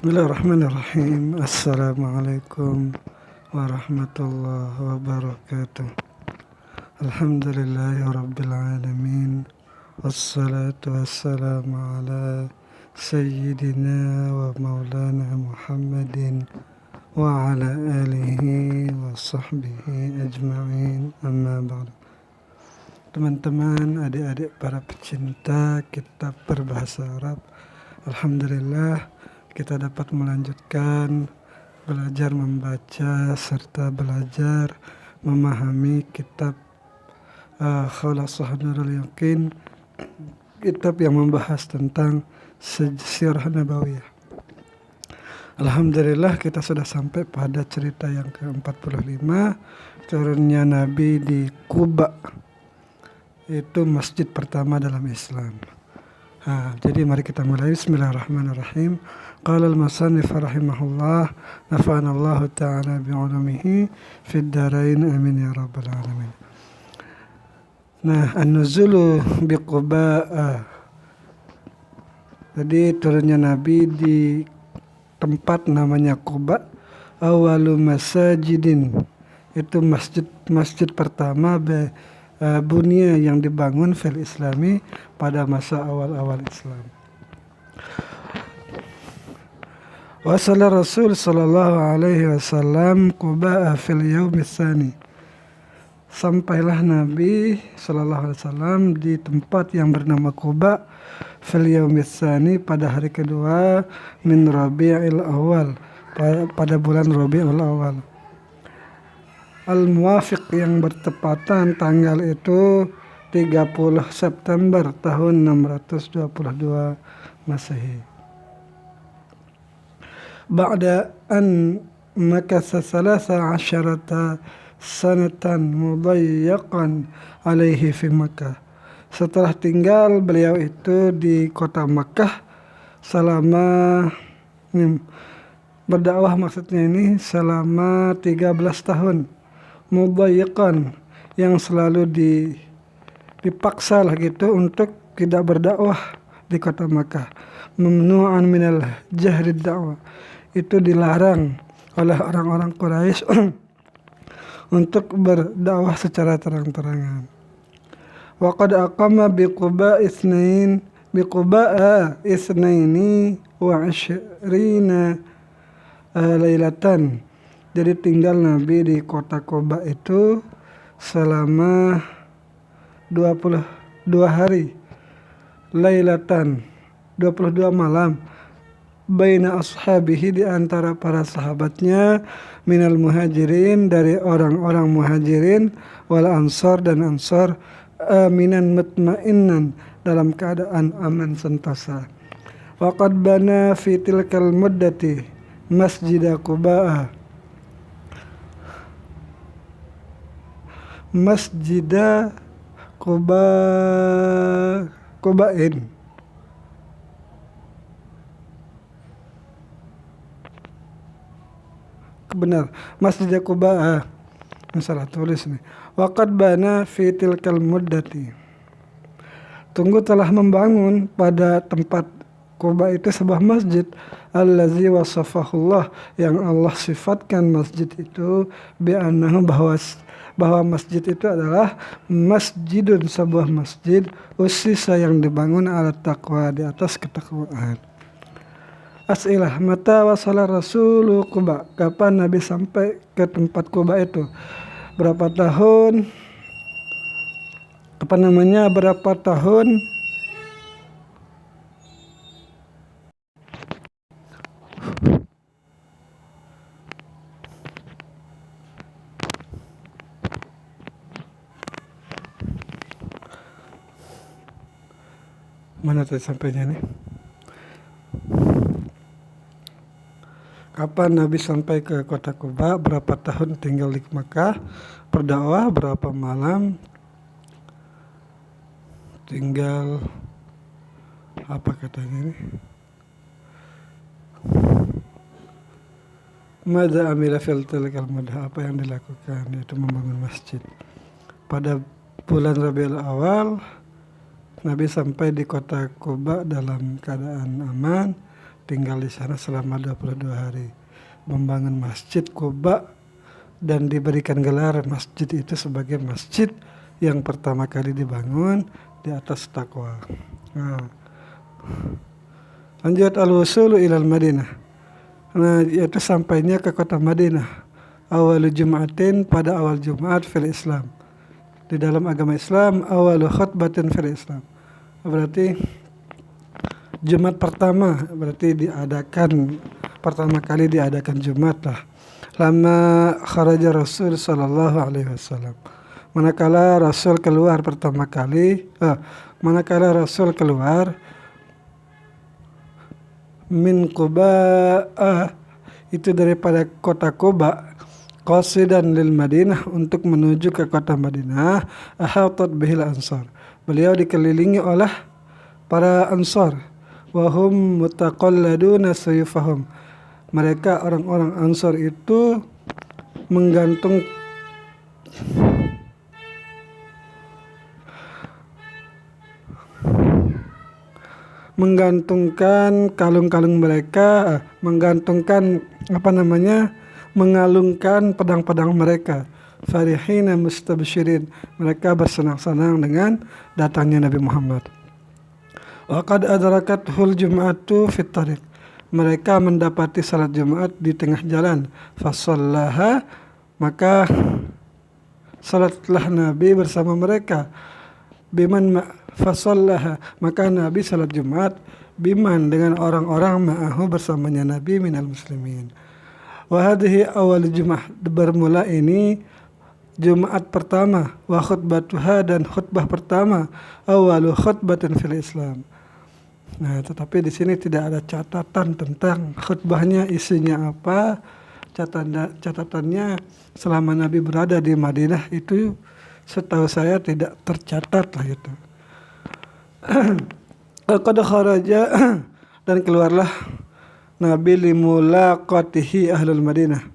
Bismillahirrahmanirrahim. Assalamualaikum warahmatullahi wabarakatuh. Alhamdulillahi rabbil alamin. Wassalatu wassalamu ala sayyidina wa maulana Muhammadin wa ala alihi wa sahbihi ajma'in. Amma ba'du. Teman-teman, adik-adik para pecinta kitab berbahasa Arab, alhamdulillah kita dapat melanjutkan belajar membaca serta belajar memahami kitab Khulasah Nurul Yaqin, kitab yang membahas tentang sirah nabawiyah. Alhamdulillah kita sudah sampai pada cerita yang ke-45, turunnya Nabi di Quba. Itu masjid pertama dalam Islam. Jadi mari kita mulai. Bismillahirrahmanirrahim. Qala al-musannif rahimahullah, nafa'ana Allah ta'ala bi'ulumihi fid darain, amin ya rabbal alamin. Nah, an-nuzulu bi Quba. Jadi turunnya Nabi di tempat namanya Quba. Awalu masajidin, itu masjid pertama bunia yang dibangun fil islami pada masa awal-awal Islam. Wasala Rasul sallallahu alaihi wasallam Quba fil yaumis tsani. Sampailah Nabi sallallahu alaihi wasallam di tempat yang bernama Quba fil yaumis tsani pada hari kedua min Rabiul Awal, pada bulan Rabiul Awal. Al-Muwafiq yang bertepatan tanggal itu 30 September tahun 622 Masehi. Ba'da an makasa 13 sanatan mudayyaqan alaihi fi Makkah. Setelah tinggal beliau itu di kota Makkah selama berdakwah, maksudnya ini selama 13 tahun. Mudayyaqan, yang selalu dipaksa lah gitu untuk tidak berdakwah di kota Makkah. Mamnu'an minal jahri dakwah, itu dilarang oleh orang-orang Quraisy untuk berdakwah secara terang-terangan. Wa qad aqama bi Quba isnaini wa 'ishrina lailatan. Jadi tinggal Nabi di kota Quba itu selama 22 hari. Lailatan, 22 malam. Baina ashabihi, di antara para sahabatnya, minal muhajirin, dari orang-orang muhajirin, wal ansar, dan ansar, aminan mutmainnan, dalam keadaan aman sentosa. Waqad bana fi tilkal muddati masjid Quba, Masjid Quba'in. Benar, Masjid Quba. Salah tulis nih. Waqad bana fi tilkal muddati. Telah membangun pada tempat Quba itu sebuah masjid, allazi wasafahullah, yang Allah sifatkan masjid itu bi'annahu, bahwa masjid itu adalah masjidun, sebuah masjid usisa, yang dibangun ala taqwa, di atas ketakwaan. As'ilah, mata wasala Rasulu Quba, kapan Nabi sampai ke tempat Quba itu? Berapa tahun? Berapa tahun? Mana tadi sampainya nih? Kapan Nabi sampai ke kota Quba? Berapa tahun tinggal di Makkah? Berdakwah berapa malam? Tinggal apa katanya nih? Madza amila fil tilkal muddah, apa yang dilakukan, yaitu membangun masjid. Pada bulan Rabiul Awal Nabi sampai di kota Quba dalam keadaan aman. tinggal di sana selama 22 hari, membangun masjid Quba, dan diberikan gelar masjid itu sebagai masjid yang pertama kali dibangun di atas takwa. Nah, lanjut al-wusulu ilal Madinah. Nah, yaitu sampainya ke kota Madinah. Awal Jum'atin, pada awal Jumat fil Islam. Di dalam agama Islam, awal khutbatin fil Islam. Berarti Jumat pertama, berarti pertama kali diadakan Jumat lah. Lama kharaja Rasul sallallahu alaihi wasallam. Manakala Rasul keluar min Quba, itu daripada kota Quba, qasidan lil Madinah, untuk menuju ke kota Madinah. Ahatat bihil ansar, beliau dikelilingi oleh para ansar. Wahum mutaqalladuna sayufahum, mereka orang-orang ansar itu menggantungkan kalung-kalung mereka, mengalungkan pedang-pedang mereka. Farihina mustabshirin, mereka bersenang-senang dengan datangnya Nabi Muhammad. Wa qad adrakathul jum'atu fit tariq, mereka mendapati salat Jumat di tengah jalan. Fasallaha, maka salatlah Nabi bersama mereka. Fasallaha, maka Nabi salat Jumat biman, dengan orang-orang ma'ahu, bersamanya Nabi, minal muslimin. Wa hadhihi awal Jum'ah, bermula ini Jumat pertama. Wa khutbatuha, dan khutbah pertama. Awalu khutbatin fil Islam. Nah, tetapi di sini tidak ada catatan tentang khutbahnya isinya apa. Catatannya selama Nabi berada di Madinah itu setahu saya tidak tercatat lah itu. Qad kharaja, dan keluarlah Nabi limulaqatihi ahlul Madinah.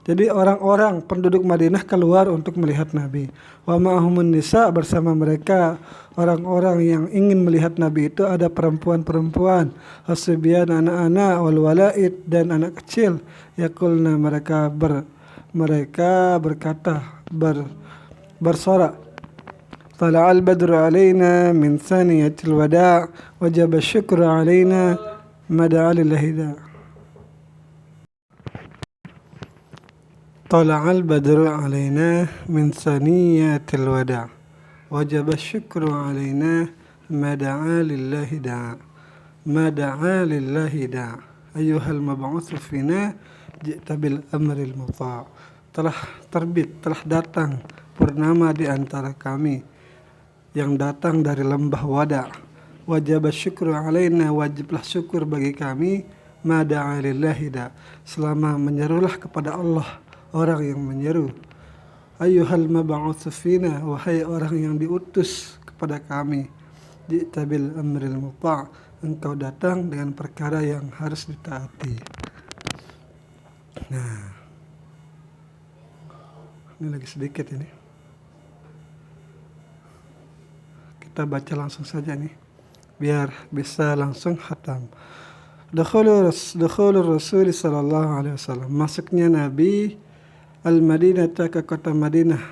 Jadi orang-orang penduduk Madinah keluar untuk melihat Nabi. Wa ma'ahumun nisa, bersama mereka orang-orang yang ingin melihat Nabi itu ada perempuan-perempuan, asbiyan, anak-anak, wal walaid, dan anak kecil. Yaqulna, mereka berkata, bersorak, tala'al badru alaina min thaniyatil wada' wajaba syukru alaina mada'al lahida. Tala'al badru alaina min thaniyatil wada' wajaba syukru alaina mada'a lillahi da'a. Mada'a lillahi da'a. Ayyuhal mab'utsu fina ji'ta bil amril muta'. Telah datang purnama di antara kami, yang datang dari lembah Wada'. Wajib syukur alaina, wajiblah syukur bagi kami. Mada'a lillahi da', selama menyerulah kepada Allah orang yang menyeru. Ayyuhal mab'utsu fina, wahai orang yang diutus kepada kami. Ji'ta bil amril muta', engkau datang dengan perkara yang harus ditaati. Nah, ini lagi sedikit ini. Kita baca langsung saja nih, biar bisa langsung khatam. Dukhulur Rasul sallallahu alaihi wasallam, masuknya Nabi al-Madinah, ke kota Madinah.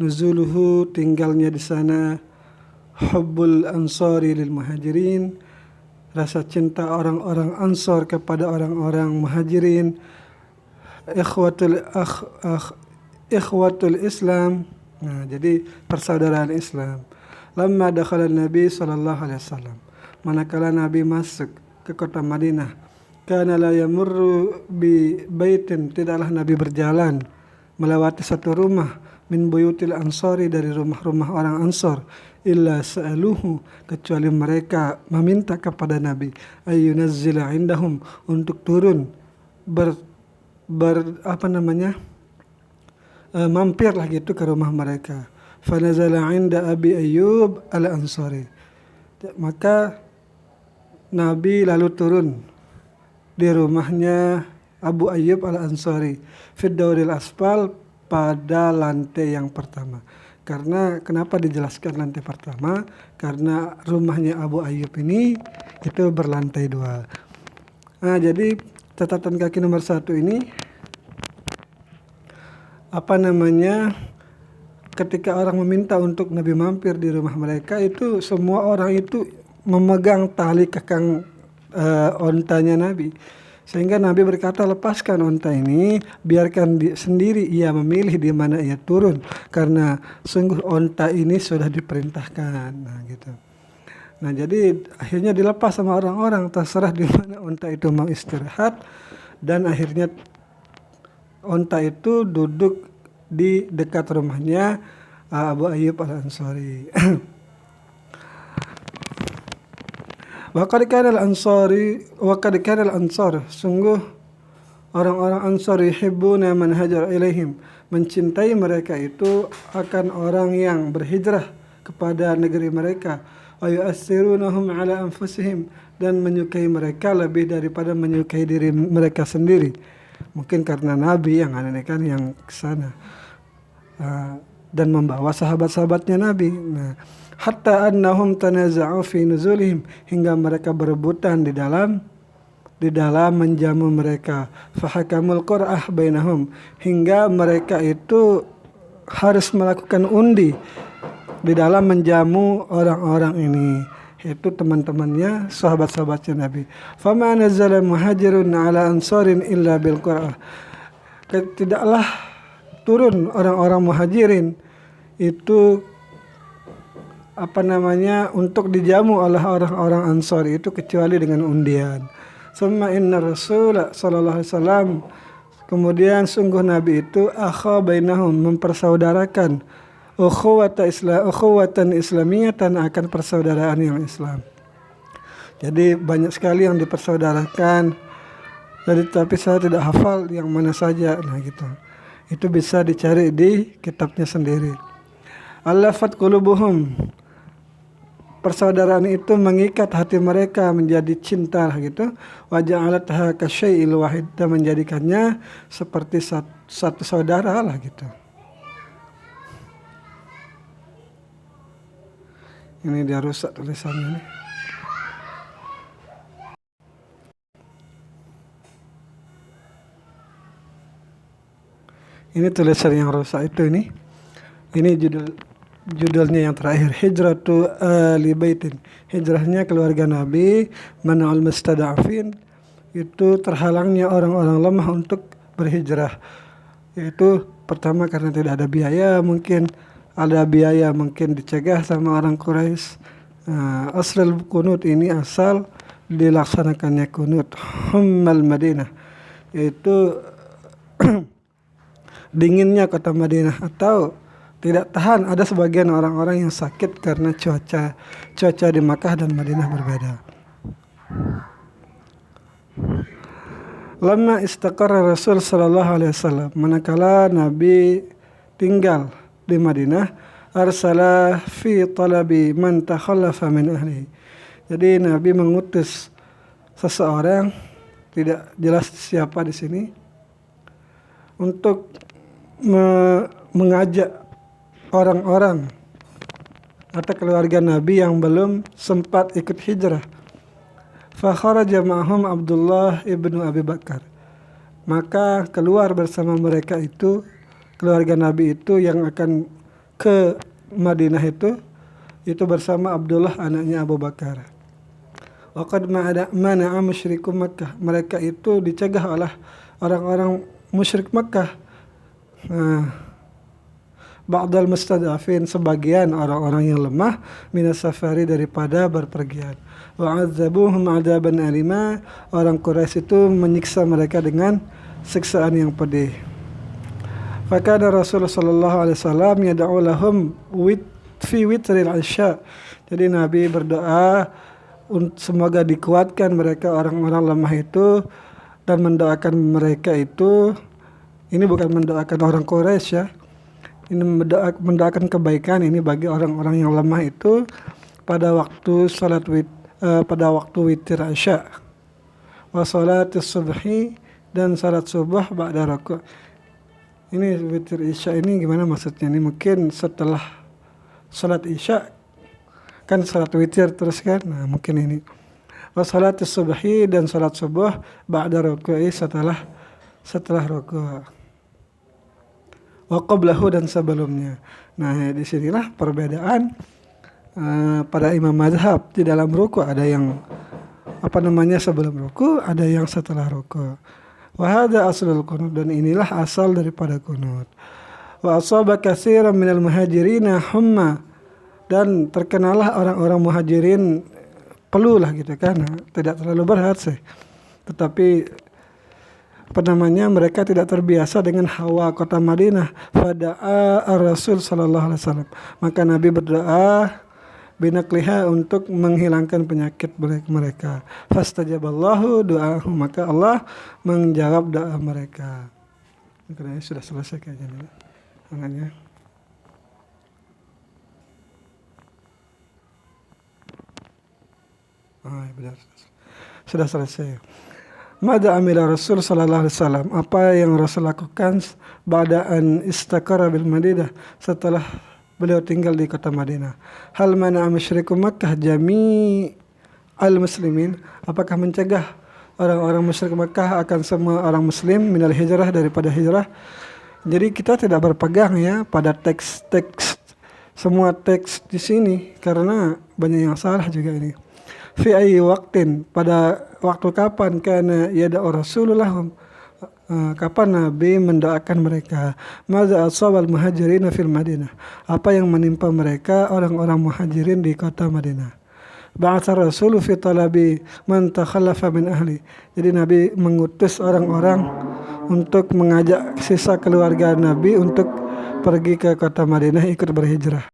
Nuzuluhu, tinggalnya di sana. Hubbul ansari lil muhajirin, rasa cinta orang-orang Ansar kepada orang-orang muhajirin. Ikhwatul Islam, nah, jadi persaudaraan Islam. Lamma dakhala Nabi sallallahu alaihi wasallam, manakala Nabi masuk ke kota Madinah. Kana la yamurru bi baitin, tidaklah Nabi berjalan melewati satu rumah, min buyutil ansari, dari rumah-rumah orang Ansar, illa sa'aluhu, kecuali mereka meminta kepada Nabi, ayyunazzila indahum, untuk turun mampirlah gitu ke rumah mereka. Fanazala inda Abi Ayyub al-Ansari, maka Nabi lalu turun di rumahnya Abu Ayyub al-Ansari, fid dauril asfal, pada lantai yang pertama. Karena kenapa dijelaskan lantai pertama? Karena rumahnya Abu Ayyub ini itu berlantai 2. Nah, jadi catatan kaki nomor 1 ini ketika orang meminta untuk Nabi mampir di rumah mereka, itu semua orang itu memegang tali kekang ontanya Nabi, sehingga Nabi berkata, lepaskan onta ini, biarkan sendiri ia memilih di mana ia turun, karena sungguh onta ini sudah diperintahkan. Nah gitu. Nah jadi akhirnya dilepas sama orang-orang, terserah di mana onta itu mau istirahat, dan akhirnya onta itu duduk di dekat rumahnya Abu Ayyub Al-Ansari. Wa qad kana al-ansar, sungguh orang-orang Ansar yuhibbuna man hajar ilaihim, mencintai mereka itu akan orang yang berhijrah kepada negeri mereka, wa yu'assirunahum ala anfusihim, dan menyukai mereka lebih daripada menyukai diri mereka sendiri. Mungkin karena Nabi yang kan yang ke sana dan membawa sahabat-sahabatnya Nabi. Nah, hatta annahum tanaza'u fi nuzulihim, hingga mereka berebutan di dalam menjamu mereka. Fahakamul qur'ah bainahum, hingga mereka itu harus melakukan undi di dalam menjamu orang-orang ini, yaitu teman-temannya, sahabat-sahabatnya Nabi. Fama nazala muhajirun ala ansarin illa bil qur'ah, tidaklah turun orang-orang muhajirin itu untuk dijamu oleh orang-orang Ansar itu kecuali dengan undian. Summa inna Rasul sallallahu alaihi wasallam, kemudian sungguh Nabi itu akha bainahum, mempersaudarakan ukhuwatan islamiyatan, akan persaudaraan yang Islam. Jadi banyak sekali yang dipersaudarakan. Jadi tapi saya tidak hafal yang mana saja. Nah gitu. Itu bisa dicari di kitabnya sendiri. Allafat qulubuhum, persaudaraan itu mengikat hati mereka menjadi cinta gitu. Wa ja'alatha kasyai'il wahid, dan menjadikannya seperti satu saudara lah gitu. Ini dia rusak tulisannya nih. Ini tulisan yang rusak itu ini. Ini judulnya yang terakhir, Hijratu Ali Baitin, hijrahnya keluarga Nabi, man'ul mustada'afin, itu terhalangnya orang-orang lemah untuk berhijrah. Yaitu pertama karena tidak ada biaya, mungkin ada biaya mungkin dicegah sama orang Quraisy. Asrul kunut ini asal dilaksanakannya kunut hummal Madinah, yaitu dinginnya kota Madinah, atau tidak tahan. Ada sebagian orang-orang yang sakit karena cuaca di Makkah dan Madinah berbeda. Lama istaqarra Rasul sallallahu alaihi wasallam, manakala Nabi tinggal di Madinah, arsala fi talabi man takhallafa min ahlihi. Jadi Nabi mengutus seseorang, tidak jelas siapa di sini, untuk mengajak orang-orang atau keluarga Nabi yang belum sempat ikut hijrah. Fa kharaja ma'hum Abdullah ibnu Abi Bakar, maka keluar bersama mereka itu keluarga Nabi itu yang akan ke Madinah itu bersama Abdullah anaknya Abu Bakar. Wa qad mana'a musyrikum Makkah, mereka itu dicegah oleh orang-orang musyrik Makkah. Ba'dal mustadafin, sebagian orang-orang yang lemah, minas safari, daripada berpergian. Wa'adzabuhum 'adaban alima, orang Quraisy itu menyiksa mereka dengan siksaan yang pedih. Fakana Rasulullah sallallahu alaihi wasallam yad'u lahum fi witril 'isya. Jadi Nabi berdoa semoga dikuatkan mereka orang-orang lemah itu, dan mendoakan mereka itu. Ini bukan mendoakan orang Quraisy ya. Ini mendoakan kebaikan ini bagi orang-orang yang lemah itu pada waktu pada waktu witir Isya. Wa salatis subhi, dan salat subuh ba'da rakaat. Ini witir Isya ini gimana maksudnya? Ini mungkin setelah salat isya kan salat witir terus kan. Nah, mungkin ini. Wa salatis subhi dan salat subuh ba'da ruku'i setelah ruku'. Wa qablahu dan sebelumnya. Nah, di sinilah perbedaan pada imam mazhab. Di dalam ruku' ada yang sebelum ruku', ada yang setelah ruku'. Wa hadza aslul qunut, dan inilah asal daripada qunut. Wa asaba katsiran minal muhajirina humma, dan terkenalah orang-orang muhajirin peluh lah gitu kan, tidak terlalu berat sih, tetapi mereka tidak terbiasa dengan hawa kota Madinah. Fada'a ar-Rasul sallallahu alaihi wasallam, maka Nabi berdoa binakliha untuk menghilangkan penyakit mereka. Fastajaballahu doahu, maka Allah menjawab doa mereka. Karena sudah selesai kayaknya tangannya. Benar. Sudah selesai. Mada amila Rasul sallallahu alaihi wasallam, apa yang Rasul lakukan ba'daan istakara bil Madinah, setelah beliau tinggal di kota Madinah. Hal mana musyriku Makkah jami al muslimin, apakah mencegah orang-orang musyrik Makkah akan semua orang muslim minal hijrah, daripada hijrah. Jadi kita tidak berpegang ya pada teks-teks, semua teks di sini, karena banyak yang salah juga ini. Fi ayyi waqtin, pada waktu kapan, kana yada'u Rasulullah, kapan Nabi mendoakan mereka. Madza asabal muhajirin fil Madinah, apa yang menimpa mereka orang-orang muhajirin di kota Madinah. Ba'atha Rasul fi talabi man takhallafa min ahli, jadi Nabi mengutus orang-orang untuk mengajak sisa keluarga Nabi untuk pergi ke kota Madinah ikut berhijrah.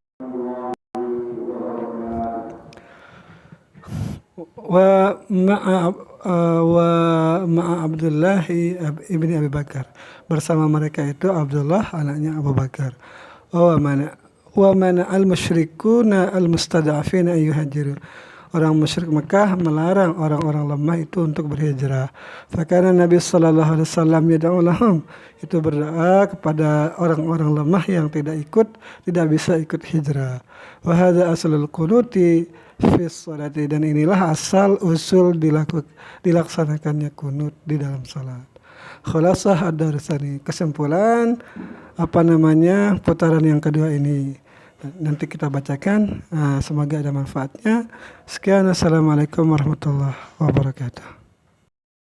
Wa ma'a Abdullah ibni Abi Bakar, bersama mereka itu Abdullah anaknya Abu Bakar. Wa mana al-musyrikuna al-mustad'afina yuhajiru, orang musyrik Mekah melarang orang-orang lemah itu untuk berhijrah. Fakana Nabi sallallahu alaihi wasallam yad'u lahum, itu berdoa kepada orang-orang lemah yang tidak bisa ikut hijrah. Wa hadza aslul qunuti fi sholati, dan inilah asal usul dilaksanakannya kunut di dalam salat. Khulasah ad-darsani, kesimpulan putaran yang kedua ini nanti kita bacakan, semoga ada manfaatnya. Sekian, assalamualaikum warahmatullahi wabarakatuh.